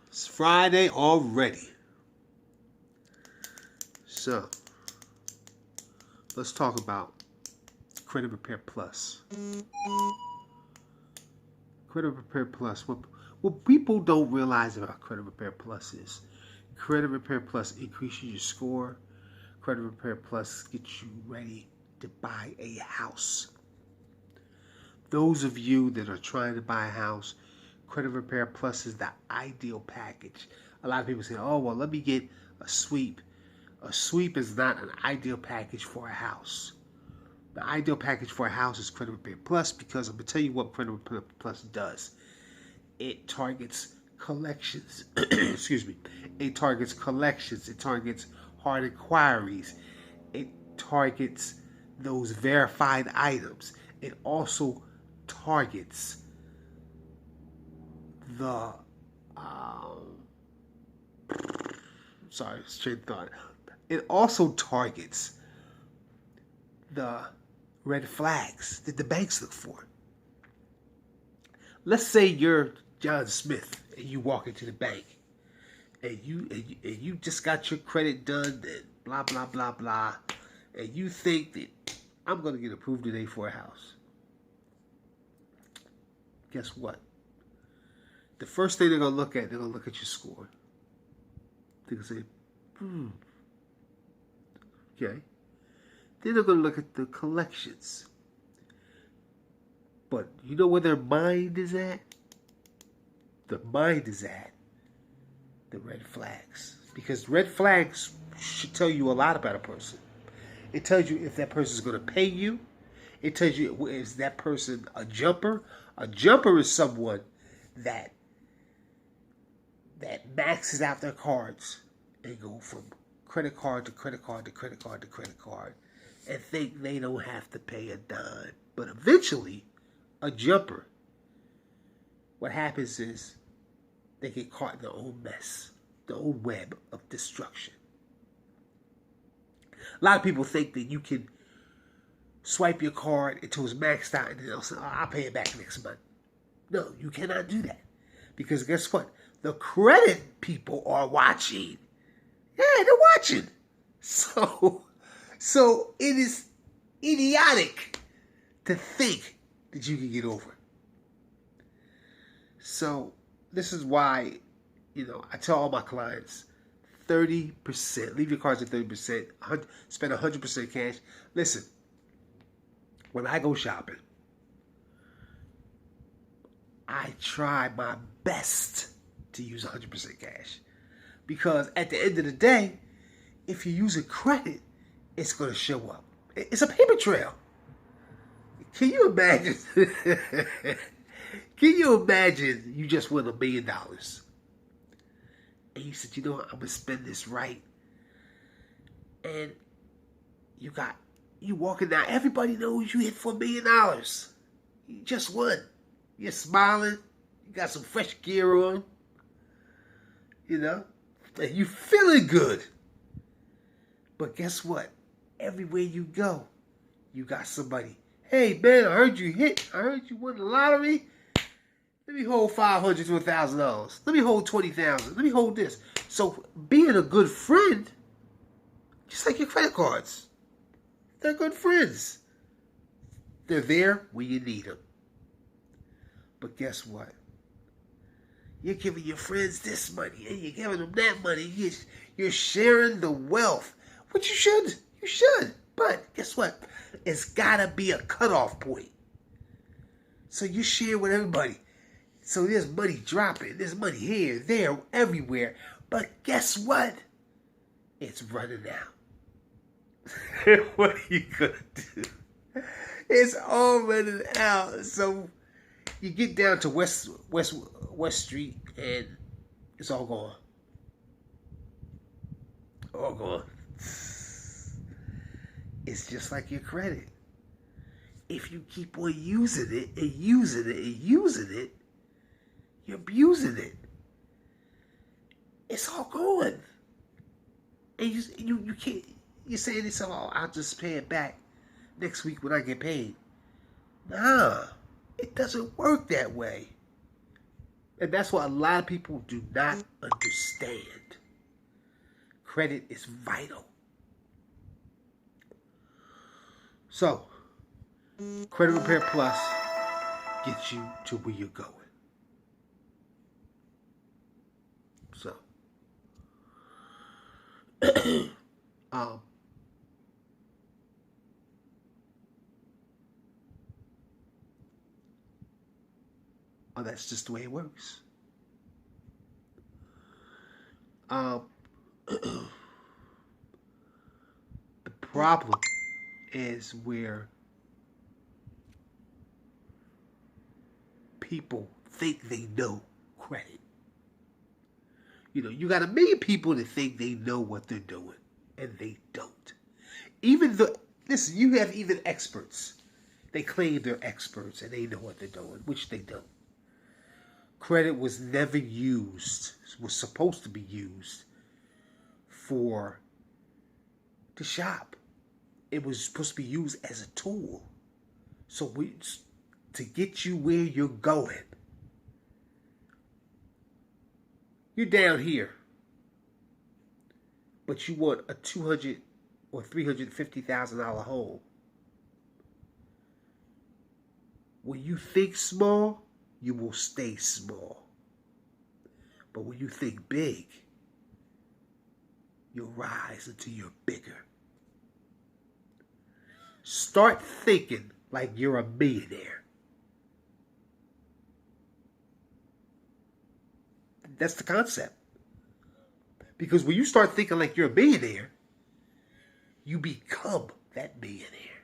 It's Friday already. So, let's talk about Credit Repair Plus. Credit Repair Plus. What people don't realize about Credit Repair Plus is Credit Repair Plus increases your score. Credit Repair Plus gets you ready to buy a house. Those of you that are trying to buy a house, Credit Repair Plus is the ideal package. A lot of people say, oh, well, let me get a sweep. A sweep is not an ideal package for a house. The ideal package for a house is Credit Repair Plus because I'm going to tell you what Credit Repair Plus does. It targets collections. Excuse me. It targets collections. It targets hard inquiries. It targets those verified items. It also targets the straight thought. It also targets the red flags that the banks look for. Let's say you're John Smith and you walk into the bank and you just got your credit done and blah blah blah blah, and you think that I'm gonna get approved today for a house. Guess what? The first thing they're gonna look at your score. They're gonna say, okay. Then they're gonna look at the collections. But you know where their mind is at? The mind is at the red flags. Because red flags should tell you a lot about a person. It tells you if that person is going to pay you. It tells you is that person a jumper. A jumper is someone that maxes out their cards and go from credit card to credit card to credit card to credit card and think they don't have to pay a dime. But eventually, a jumper, what happens is they get caught in their own mess, their own web of destruction. A lot of people think that you can swipe your card until it's maxed out and then they'll say, oh, I'll pay it back next month. No, you cannot do that. Because guess what? The credit people are watching. Yeah, they're watching. So it is idiotic to think that you can get over it. So this is why, I tell all my clients, 30%, leave your cards at 30%, spend 100% cash. Listen, when I go shopping, I try my best to use 100% cash. Because at the end of the day, if you use a credit, it's going to show up. It's a paper trail. Can you imagine? Can you imagine you just won $1 million? And you said, you know what, I'm going to spend this right. And you walking down, everybody knows you hit $4 million. You just won. You're smiling. You got some fresh gear on. And you feeling good. But guess what? Everywhere you go, you got somebody. Hey, man, I heard you won the lottery. Let me hold $500 to $1,000. Let me hold $20,000. Let me hold this. So being a good friend, just like your credit cards, they're good friends. They're there when you need them. But guess what? You're giving your friends this money and you're giving them that money. You're sharing the wealth, which you should. You should. But guess what? It's got to be a cutoff point. So you share with everybody. So there's money dropping. There's money here, there, everywhere. But guess what? It's running out. What are you going to do? It's all running out. So you get down to West Street and it's all gone. All gone. It's just like your credit. If you keep on using it and using it and using it, you're abusing it. It's all gone. And you can't, you're saying this, oh, I'll just pay it back next week when I get paid. Nah, it doesn't work that way. And that's what a lot of people do not understand. Credit is vital. So, Credit Repair Plus gets you to where you're going. So, that's just the way it works. The problem is where people think they know credit. You got a million people that think they know what they're doing, and they don't. Listen, you have even experts. They claim they're experts and they know what they're doing, which they don't. Credit was never used, was supposed to be used to shop. It was supposed to be used as a tool. To get you where you're going. You're down here, but you want a $200,000 or $350,000 home. When you think small, you will stay small. But when you think big, you'll rise until you're bigger. Start thinking like you're a millionaire. That's the concept. Because when you start thinking like you're a millionaire, you become that millionaire.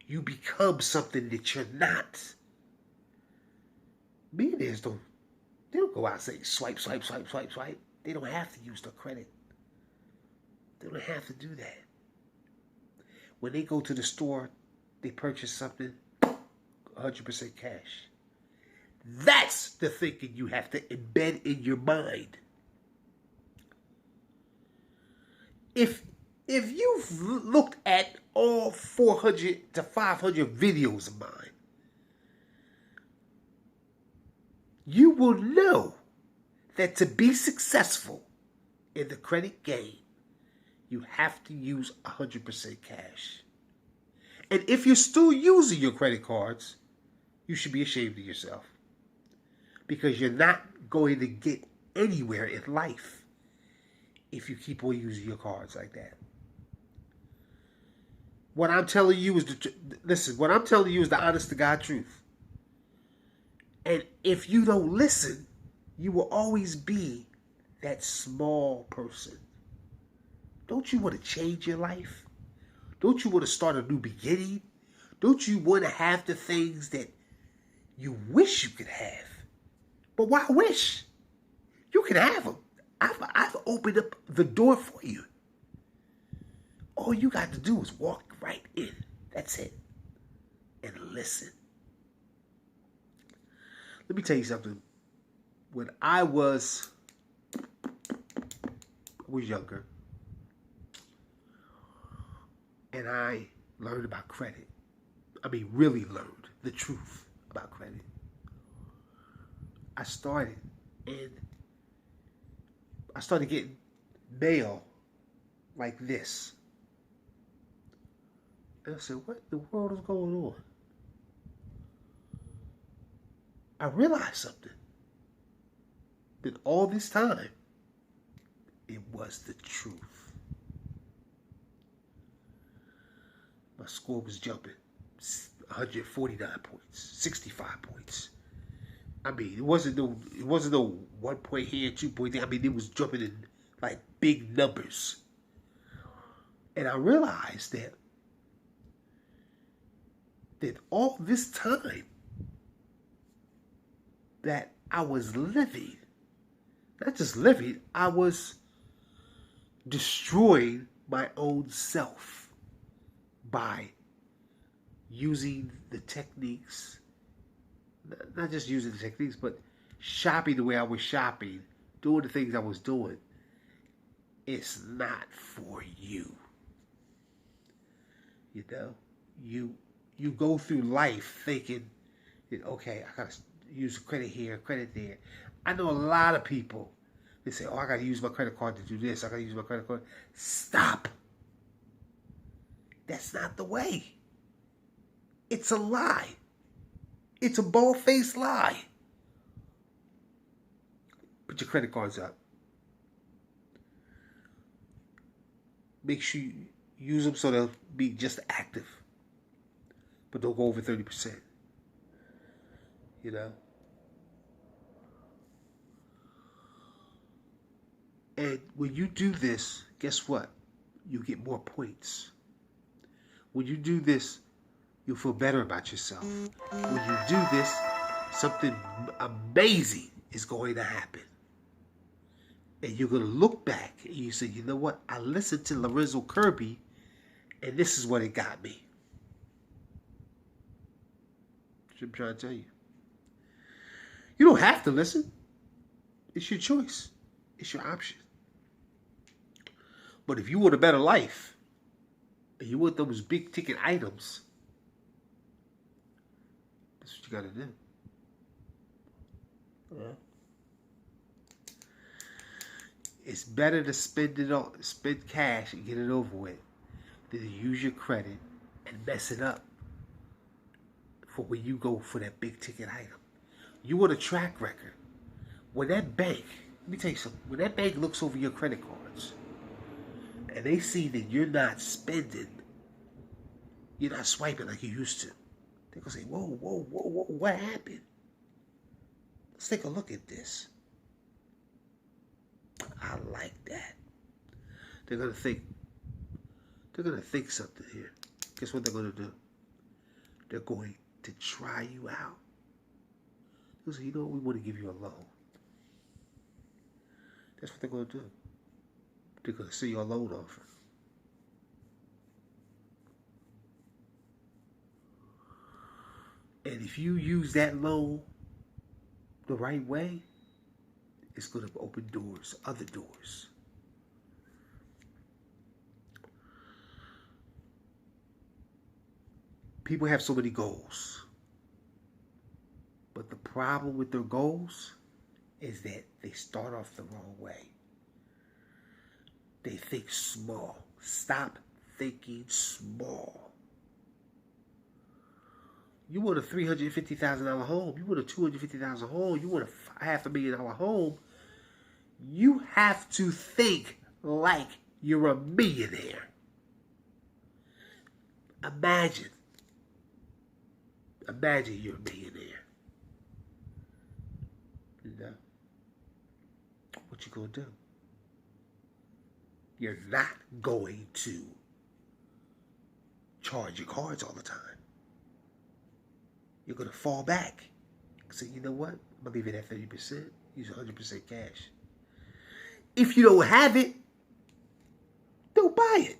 You become something that you're not. Millionaires don't go out and say swipe, swipe, swipe, swipe, swipe. They don't have to use their credit. They don't have to do that. When they go to the store, they purchase something, 100% cash. That's the thinking you have to embed in your mind. If you've looked at all 400 to 500 videos of mine, you will know that to be successful in the credit game, you have to use 100% cash. And if you're still using your credit cards, you should be ashamed of yourself. Because you're not going to get anywhere in life if you keep on using your cards like that. What I'm telling you is the honest to God truth. And if you don't listen, you will always be that small person. Don't you want to change your life? Don't you want to start a new beginning? Don't you want to have the things that you wish you could have? But why wish? You can have them. I've opened up the door for you. All you got to do is walk right in. That's it. And listen. Let me tell you something. When I was younger, and I learned about credit. Really learned the truth about credit. I started getting mail like this. And I said, what in the world is going on? I realized something. That all this time, it was the truth. My score was jumping. 149 points, 65 points. It wasn't no 1 point here, 2 point there. It was jumping in like big numbers. And I realized that all this time that I was living, not just living, I was destroying my own self by using the techniques, not just using the techniques, but shopping the way I was shopping, doing the things I was doing. It's not for you. You go through life thinking, okay, I gotta use credit here, credit there. I know a lot of people, they say, oh, I got to use my credit card to do this. I got to use my credit card. Stop. That's not the way. It's a lie. It's a bald-faced lie. Put your credit cards up. Make sure you use them so they'll be just active. But don't go over 30%. You know? And when you do this, guess what? You get more points. When you do this, you'll feel better about yourself. When you do this, something amazing is going to happen. And you're going to look back and you say, you know what? I listened to Lorenzo Kirby and this is what it got me. That's what I'm trying to tell you. You don't have to listen. It's your choice. It's your option. But if you want a better life, and you want those big ticket items, that's what you got to do. Yeah. It's better to spend cash and get it over with than to use your credit and mess it up for when you go for that big ticket item. You want a track record. When that bank, let me tell you something, when that bank looks over your credit cards and they see that you're not spending, you're not swiping like you used to, they're going to say, whoa, whoa, whoa, whoa, what happened? Let's take a look at this. I like that. They're going to think something here. Guess what they're going to do? They're going to try you out. They'll say, you know what, we want to give you a loan. That's what they're going to do. They're going to see your loan offer. And if you use that loan the right way, it's going to open doors, other doors. People have so many goals. But the problem with their goals is that they start off the wrong way. They think small. Stop thinking small. You want a $350,000 home. You want a $250,000 home. You want a $500,000 home. You have to think like you're a millionaire. Imagine you're a millionaire. You know? What you gonna do? You're not going to charge your cards all the time. You're gonna fall back. Say, you know what? I'm gonna leave it at 30%. Use 100% cash. If you don't have it, don't buy it.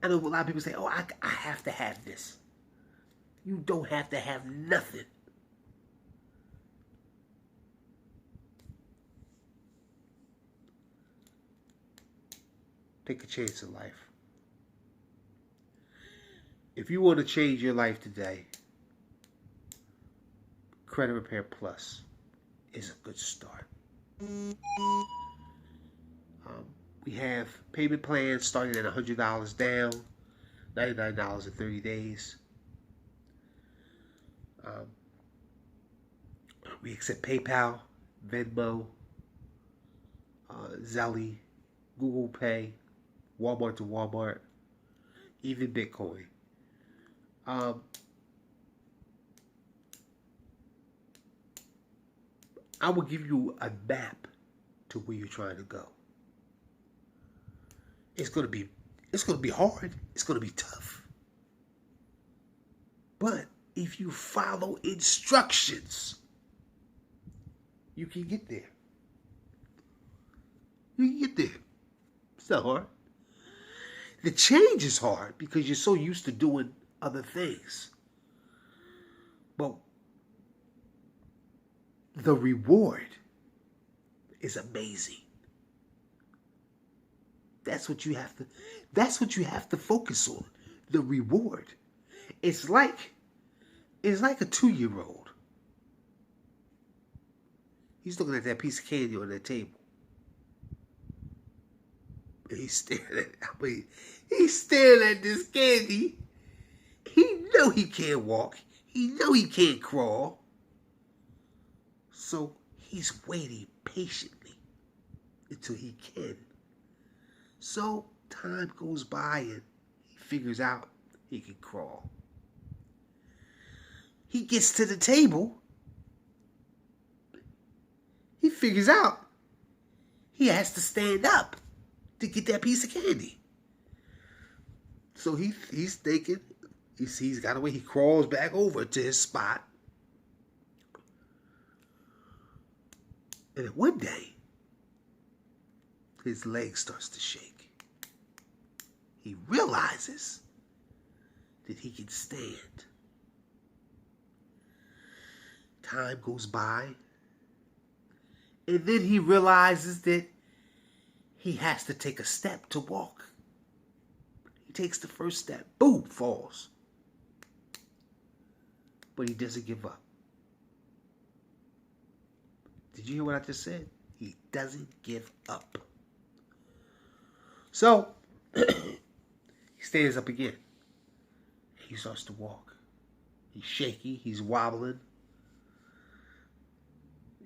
I know a lot of people say, oh, I have to have this. You don't have to have nothing. Take a chance in life. If you want to change your life today, Credit Repair Plus is a good start. We have payment plans starting at $100 down, $99 in 30 days. We accept PayPal, Venmo, Zelle, Google Pay, Walmart to Walmart, even Bitcoin. I will give you a map to where you're trying to go. It's gonna be hard. It's gonna be tough. But if you follow instructions, you can get there. You can get there. It's not hard. The change is hard because you're so used to doing other things. But the reward is amazing. That's what you have to focus on. The reward. It's like a 2-year-old. He's looking at that piece of candy on that table. He's staring at this candy. He know he can't walk. He know he can't crawl. So he's waiting patiently until he can. So time goes by and he figures out he can crawl. He gets to the table. He figures out he has to stand up to get that piece of candy. So he's thinking, he's got a way. He crawls back over to his spot. And then one day, his leg starts to shake. He realizes that he can stand. Time goes by. And then he realizes that he has to take a step to walk. He takes the first step. Boom, falls. But he doesn't give up. Did you hear what I just said? He doesn't give up. So, he stands up again. He starts to walk. He's shaky. He's wobbling.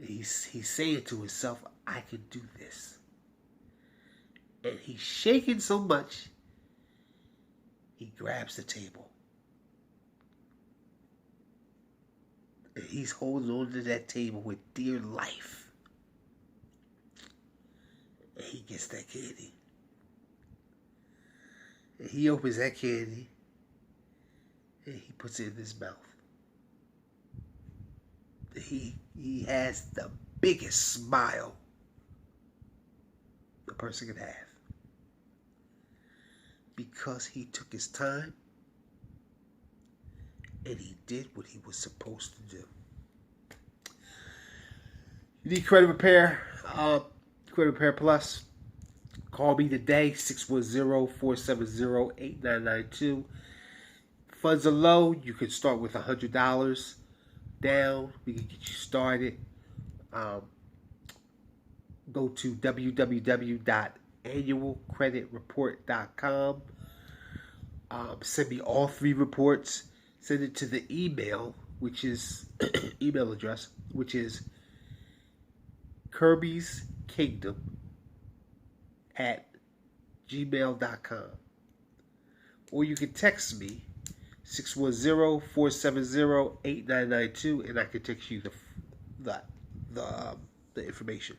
He's saying to himself, I can do this. And he's shaking so much, he grabs the table. And he's holding on to that table with dear life. And he gets that candy. And he opens that candy and he puts it in his mouth. He has the biggest smile a person can have. Because he took his time and he did what he was supposed to do. You need credit repair, Credit Repair Plus. Call me today, 610-470-8992. Funds are low. You can start with $100 down. We can get you started. Go to www.annualcreditreport.com. Send me all 3 reports. Send it to the email, which is email address, which is Kirby'sKingdom@gmail.com. Or you can text me 610-470-8992, and I can text you the information.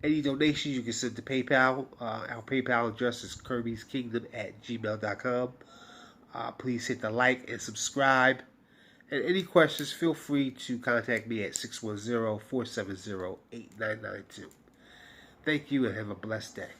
Any donations you can send to PayPal. Our PayPal address is Kirby'sKingdom@gmail.com. Please hit the like and subscribe. And any questions, feel free to contact me at 610-470-8992. Thank you and have a blessed day.